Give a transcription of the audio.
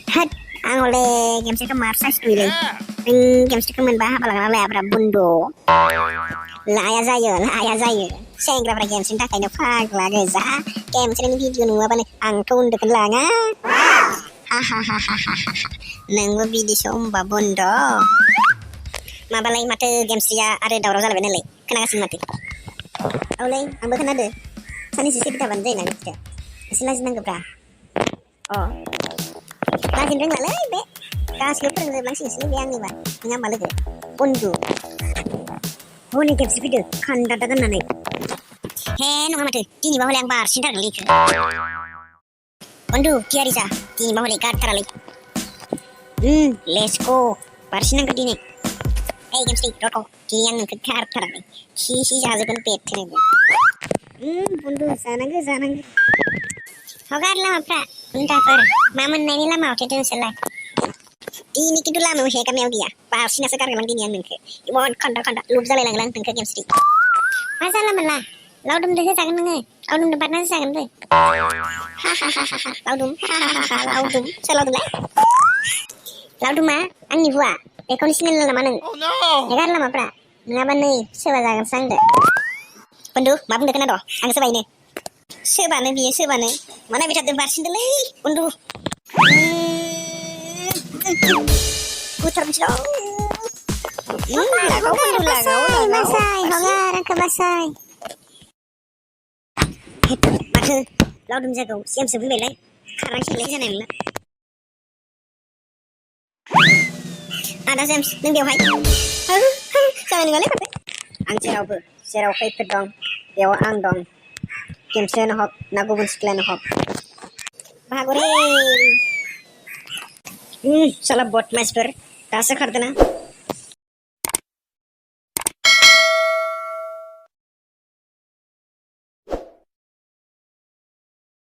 Hết ang oleh game sih kemar saya setuju. Game sih kemen bah apalagi lebra bundo. La ayah saya. Saya nggak pernah game sih tak kayak fag lah geza. Game sih ini video nu apa nih? Angkun deket langa. Hahaha. Nenggo video somba bundo. Mabalai mata game sih ya ada daurah salah bener leh. Kena kasih mati. Oleh, ang bukan ada. Sani sisi kita bantai nanti kita. Istilah senang kebra. Oh. Lagi dengar leh be. Kasih pernah nggak langsung sini biang nih bah. Nggak balik ke. Bundo. Oh ni game sih video. Kan dadakan nanti. Hei, nunggu mati. Kini bawa yang bar. Sintar kali. Bundo, tiada sah. Kini bawa lekar terali. Let's go. Parsinan ke dini. Hey game sih, rokok. Kini yang lekar terali. Sisi sahaja pun pet nih. Bundo, sana ke. Hogar lama pra. Entah per. Maman nani lama waktu itu selai. Ini kita lama usia kami dia. Parsinan sekarang lang dini yang nengke. Iwan kanda. Lup zalai lang tengke game sih. Masalah mana? Laudum deh jangan nengke. Laudum depan nasi jangan deh. Hahaha. Laudum. Selaudum lah. Laudum mah. Angin buah. Kondisi ni lama neng. Oh no. Negar lama pra. Ngaban nih. Sebab jangan sang deh. Bundo, mabung deh kena doh. Ang sebab ini. Sebab nih. Mana bisa terbasin deh leh. Bundo. Putar macam. Masai. Hogar ang kabasay. Heto, mata. Laudum jago. Siam sebu belai. Karang silai sana lah. Ada Sam, neng dia hai. Sama ni boleh apa? Ang cerau kai pedong, dia ang dong. Game sen hop, nago bun sklan hop. Bahagore. Salah bot match per. Tasa kardana.